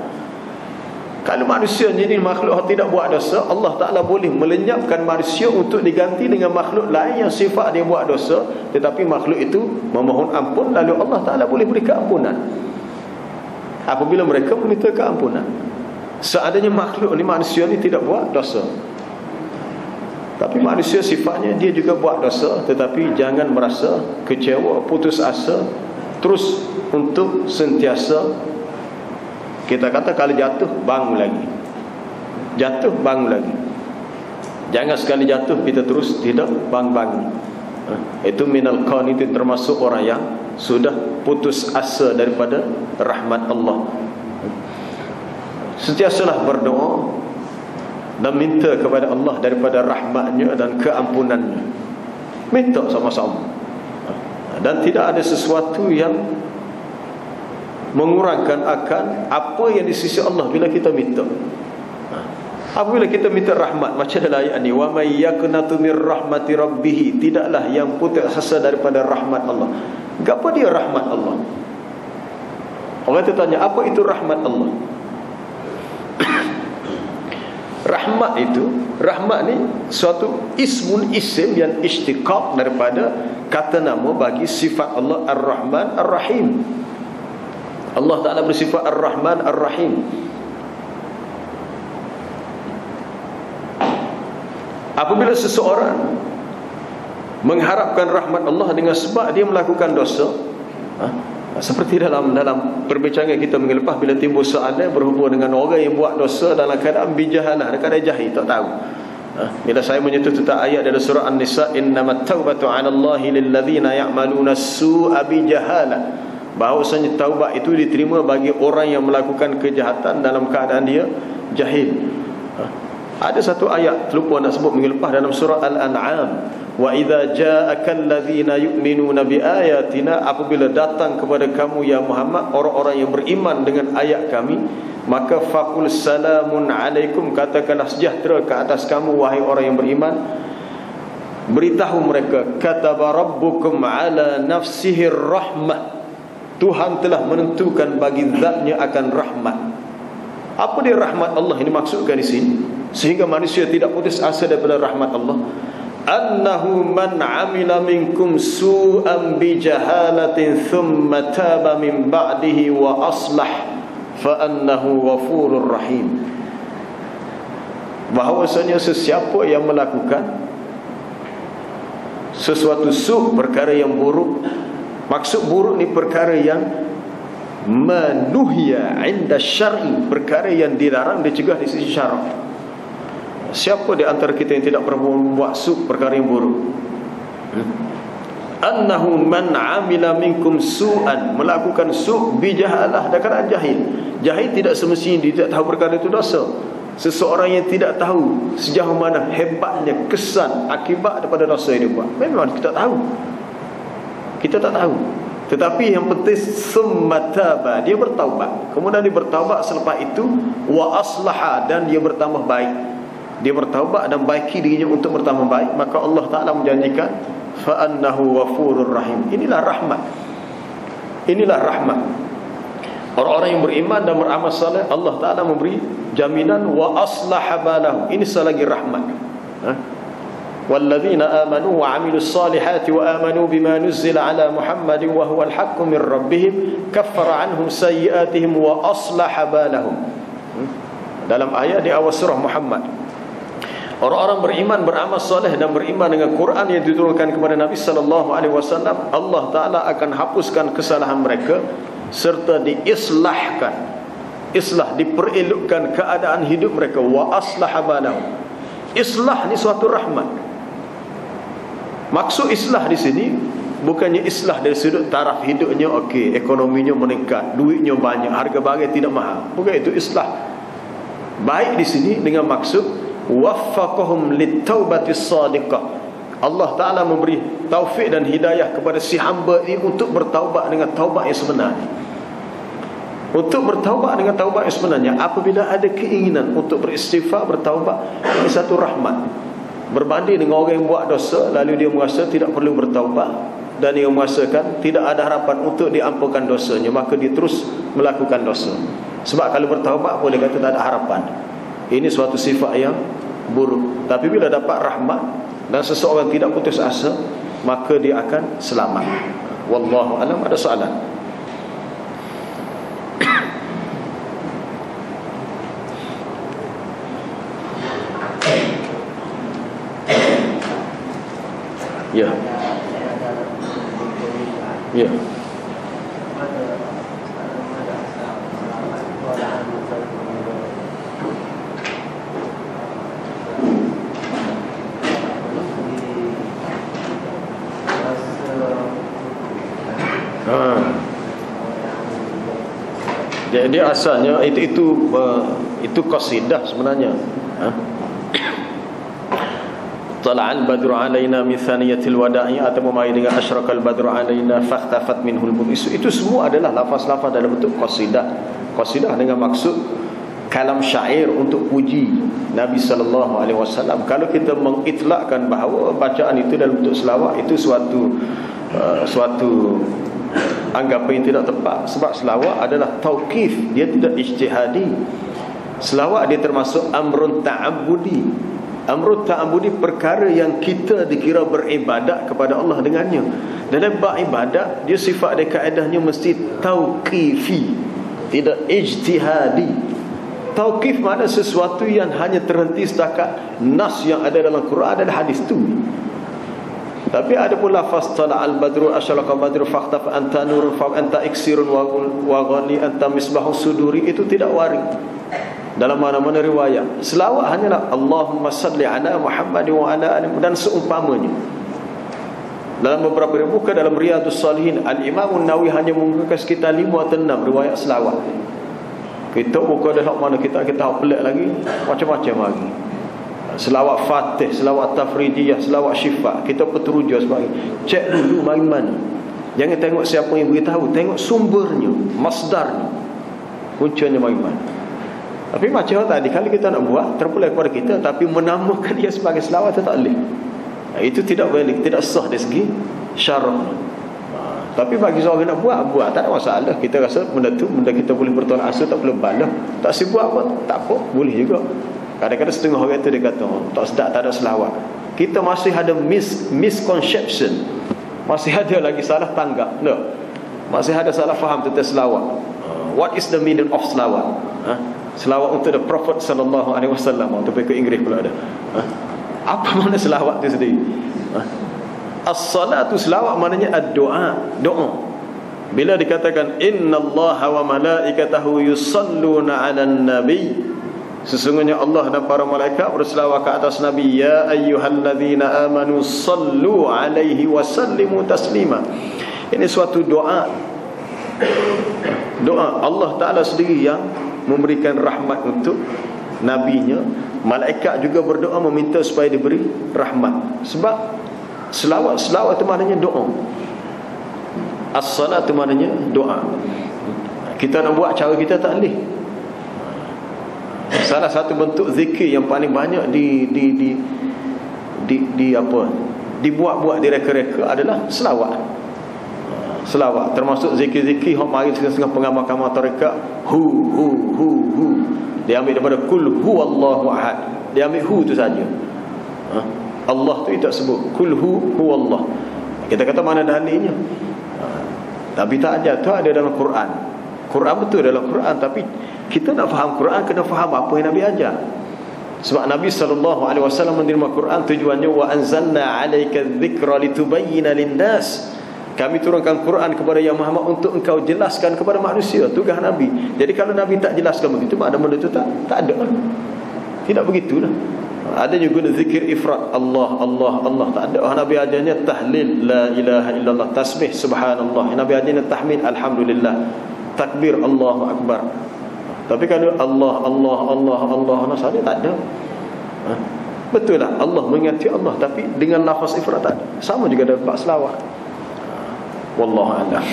Speaker 1: Kalau manusia jadi makhluk yang tidak buat dosa, Allah Ta'ala boleh melenyapkan manusia untuk diganti dengan makhluk lain yang sifat dia buat dosa, tetapi makhluk itu memohon ampun, lalu Allah Ta'ala boleh beri keampunan apabila mereka meminta keampunan. Seadanya makhluk ni, manusia ni tidak buat dosa, tapi manusia sifatnya dia juga buat dosa, tetapi jangan merasa kecewa, putus asa, terus untuk sentiasa kita kata kalau jatuh bangun lagi, jatuh bangun lagi. Jangan sekali jatuh kita terus tidak bangun. Itu minal qanitin, termasuk orang yang sudah putus asa daripada rahmat Allah. Sentiasalah berdoa dan minta kepada Allah daripada rahmatnya dan keampunannya. Minta sama-sama. Dan tidak ada sesuatu yang mengurangkan akan apa yang di sisi Allah bila kita minta. Apabila kita minta rahmat, macam dalam ayat ni, wa may yaqnatu mir rahmati rabbih, tidaklah yang putus asa daripada rahmat Allah. Apa dia rahmat Allah? Orang tu tanya, apa itu rahmat Allah? Rahmat itu, rahmat ni suatu ismun isim yang istiqaq daripada kata nama bagi sifat Allah Ar-Rahman Ar-Rahim. Allah Ta'ala bersifat Ar-Rahman Ar-Rahim. Apabila seseorang mengharapkan rahmat Allah dengan sebab dia melakukan dosa, seperti dalam perbincangan kita minggu lepas, bila timbul soalan berhubung dengan orang yang buat dosa dalam keadaan bijahalah, dalam keadaan jahil, tak tahu. Bila saya menyentuh tentang ayat dalam surah An-Nisa, innamat taubatu 'ala Allahi lil ladzina ya'maluna su'a bijahalah, bahawasanya taubat itu diterima bagi orang yang melakukan kejahatan dalam keadaan dia jahil. Ada satu ayat terlupa nak sebut minggu lepas dalam surah Al-An'am, wa idza ja'akal ladzina yu'minuna biayatina, apabila datang kepada kamu ya Muhammad orang-orang yang beriman dengan ayat kami, maka faqul salamun alaikum, katakanlah sejahtera ke atas kamu wahai orang yang beriman. Beritahu mereka, kataba rabbukum ala nafsihi rahmah, Tuhan telah menentukan bagi zatnya akan rahmat. Apa dia rahmat Allah ini maksudkan di sini, sehingga manusia tidak putus asa daripada rahmat Allah? Annahu man amila minkum su'an bijahalatin thumma taba min ba'dihi wa aslah fa annahu ghafurur rahim. Bahawasanya sesiapa yang melakukan sesuatu su', perkara yang buruk, maksud buruk ni perkara yang manuhya inda syar'i, perkara yang dilarang, dicegah di sisi syarak. Siapa di antara kita yang tidak pernah membuat su', perkara yang buruk? Annahu man amila minkum su'an, melakukan su' bijahalah, dalam jahil. Jahil tidak semestinya dia tidak tahu perkara itu dosa. Seseorang yang tidak tahu sejauh mana hebatnya kesan akibat daripada dosa yang dia buat, memang kita tak tahu. Kita tak tahu. Tetapi yang penting summataba, dia bertaubat. Kemudian dia bertaubat selepas itu, wa aslaha, dan dia bertambah baik. Dia bertaubat dan baiki dirinya untuk bertambah baik, maka Allah Ta'ala menjanjikan fa annahu ghafurur rahim. Inilah rahmat. Inilah rahmat. Orang-orang yang beriman dan beramal saleh, Allah Ta'ala memberi jaminan wa aslaha balahu. Ini selagi rahmat. Walladzina amanu wa 'amilus salihati wa amanu bima nuzzila 'ala Muhammadin wa huwal haqqu min rabbihim kaffara 'anhum sayyi'atihim wa aslaha balahum. Dalam ayat di awal surah Muhammad, orang-orang beriman, beramal soleh dan beriman dengan Quran yang diturunkan kepada Nabi sallallahu alaihi wasallam, Allah Taala akan hapuskan kesalahan mereka serta diislahkan, islah, diperelokkan keadaan hidup mereka, wa aslaha balahum. Islah ni suatu rahmat. Maksud islah di sini bukannya islah dari sudut taraf hidupnya okey, ekonominya meningkat, duitnya banyak, harga barang tidak mahal. Bukan itu islah. Baik di sini dengan maksud waffaqahum litaubatis shadiqah. Allah Taala memberi taufik dan hidayah kepada si hamba ini untuk bertaubat dengan taubat yang sebenar. Untuk bertaubat dengan taubat yang sebenarnya, apabila ada keinginan untuk beristighfar, bertaubat, ini satu rahmat. Berbanding dengan orang yang buat dosa lalu dia merasa tidak perlu bertaubat, dan dia merasakan tidak ada harapan untuk diampunkan dosanya, maka dia terus melakukan dosa. Sebab kalau bertaubat boleh kata tak ada harapan. Ini suatu sifat yang buruk. Tapi bila dapat rahmat dan seseorang tidak putus asa, maka dia akan selamat. Wallahu alam. Ada soalan? Ya. Ya. Jadi asalnya itu qasidah sebenarnya. Tala'al badru alaina min thaniyatil wada'i, atau memai dengan asyraqal badru alaina fakhtafat minhul budis. Itu semua adalah lafaz-lafaz dalam bentuk qasidah. Qasidah dengan maksud kalam syair untuk puji Nabi sallallahu alaihi wasallam. Kalau kita mengitlakkan bahawa bacaan itu dalam bentuk selawat, itu suatu anggapan yang tidak tepat. Sebab selawat adalah tauqif, dia tidak ijtihadi. Selawat dia termasuk amrun ta'abbudi. Amrun ta'abbudi, perkara yang kita dikira beribadat kepada Allah dengannya. Dan bab ibadat dia sifat dia kaedahnya mesti tauqifi, tidak ijtihadi. Tauqif makna sesuatu yang hanya terhenti setakat nas yang ada dalam Quran dan hadis tu. Tapi ada pula fastala al-badru asyalaqa badru faqtaf anta nurun fa anta iksirun wa ghani anta misbahu suduri, itu tidak warid dalam mana-mana riwayat. Selawat hanyalah Allahumma salli ala Muhammad wa ala ali dan seumpamanya. Dalam beberapa riwayat, bukan dalam Riyadhus Salihin, Al-Imam An-Nawawi hanya menggunakan sekitar 5 atau 6 riwayat selawat. Kita buka dah mana kita pelik lagi, macam-macam lagi. Selawat Fatih, selawat Tafridiyah, selawat Syifa, kita peteruja sebagai. Cek dulu mari mana. Jangan tengok siapa yang beritahu, tengok sumbernya, masdarnya. Puncanya mari mana. Tapi macam tadi, kalau kita nak buat terpulang kepada kita, tapi menamakan dia sebagai selawat, tak boleh. Itu tidak boleh, tidak sah dari segi syarak. Tapi bagi seorang nak buat tak ada masalah. Kita rasa benda tu, benda kita boleh bertolak asa, tak boleh balah, tak sibuk apa, tak apa, boleh juga. Kadang-kadang setengah orang tu dia kata tak sedap, tak ada selawat. Kita masih ada misconception, masih ada lagi salah tanggap. No. Masih ada salah faham tentang selawat. What is the meaning of selawat? Selawat untuk the Prophet sallallahu alaihi wasallam. Untuk ke Inggeris pula ada. Apa makna selawat tu sendiri? As-salatu, selawat maknanya ad-doa, doa. Bila dikatakan innallaha wa malaikatahu yusalluna 'alan nabi, sesungguhnya Allah dan para malaikat berselawat ke atas Nabi. Ya ayyuhalladzina amanu sallu 'alaihi wa sallimu taslima. Ini suatu doa. Doa Allah Ta'ala sendiri yang memberikan rahmat untuk nabinya. Malaikat juga berdoa meminta supaya diberi rahmat. Sebab selawat itu maknanya doa. As-salat itu maknanya doa. Kita nak buat cara kita tak boleh. Salah satu bentuk zikir yang paling banyak dibuat-buat di reka-reka adalah selawat. Selawat termasuk zikir-zikir hok mari setengah pengamal-pengamal tarekat hu. Dia ambil daripada kul huwallahu ahad. Dia ambil hu tu saja. Allah tu tak sebut kul huwallah. Kita kata mana dalilnya? Tapi tak ada, tu ada dalam Quran. Quran betul dalam Quran, tapi kita nak faham Quran kena faham apa yang Nabi ajar. Sebab Nabi SAW menerima Quran tujuannya wa anzalna 'alaika dzikra litubayyana lin-nas. Kami turunkan Quran kepada yang Muhammad untuk engkau jelaskan kepada manusia. Tugas Nabi. Jadi kalau Nabi tak jelaskan begitu, makna benda itu tak ada. Tidak begitulah. Ada juga zikir ifrat, Allah tak ada. Nabi ajarnya tahlil la ilaha illallah, tasbih subhanallah. Nabi ajarnya tahmid alhamdulillah, takbir Allahu akbar. Tapi kalau Allah saja tak ada. Betul lah Allah mengingati Allah, tapi dengan lafaz ifrat tak ada. Sama juga dalam bab selawat. Wallahu a'lam.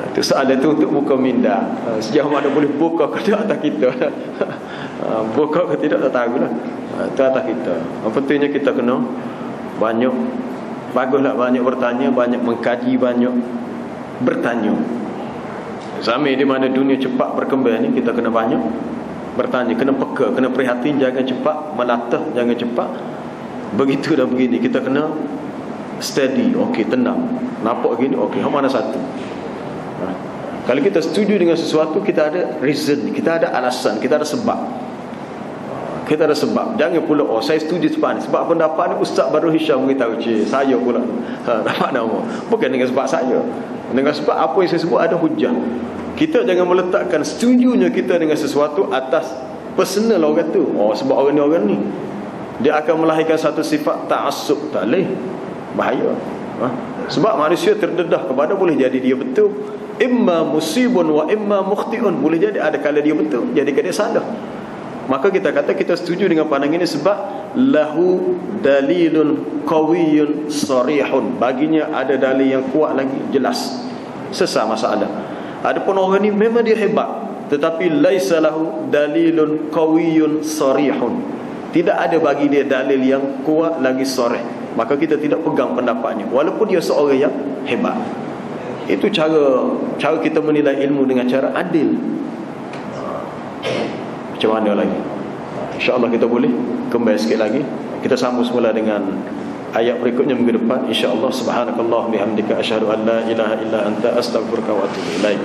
Speaker 1: Itu soalan itu untuk buka minda. Sejauh mana boleh buka ke tidak atas kita. Buka ke tidak tak tahu lah. Itu atas kita. Yang pentingnya kita kena banyak, baguslah banyak bertanya, banyak mengkaji, banyak bertanya. Zaman di mana dunia cepat berkembang ni, kita kena banyak bertanya, kena peka, kena prihatin, jangan cepat melatah, jangan cepat begitu dan begini. Kita kena steady, okey, tenang. Nampak gini, okey, mana satu? Kalau kita setuju dengan sesuatu, kita ada reason, kita ada alasan, kita ada sebab. Kita ada sebab. Jangan pula saya setuju sebab ni. Sebab pendapat ni Ustaz Badrul Hisham beritahu, saya pula dapat nama. Bukan dengan sebab saya. Dengan sebab apa yang saya sebut ada hujah. Kita jangan meletakkan setujunya kita dengan sesuatu atas personal orang tu. Sebab orang ni dia akan melahirkan satu sifat ta'assub. Tak boleh. Bahaya. Sebab manusia terdedah kepada, boleh jadi dia betul, imma musibun wa imma mukhtiun. Boleh jadi ada kala dia betul, jadi kala dia salah. Maka kita kata kita setuju dengan pandangan ini sebab lahu dalilun qawiyyun sarihun. Baginya ada dalil yang kuat lagi, jelas, sesat masalah. Adapun orang ni memang dia hebat, tetapi laisa lahu dalilun qawiyyun sarihun. Tidak ada bagi dia dalil yang kuat lagi sarih. Maka kita tidak pegang pendapatnya, walaupun dia seorang yang hebat. Itu cara kita menilai ilmu, dengan cara adil. Macam mana lagi? InsyaAllah kita boleh kembali sikit lagi. Kita sambung semula dengan ayat berikutnya minggu depan, InsyaAllah. Subhanakallah bihamdika asyhadu an la ilaha illa anta astaghfiruka wa atubu ilaik.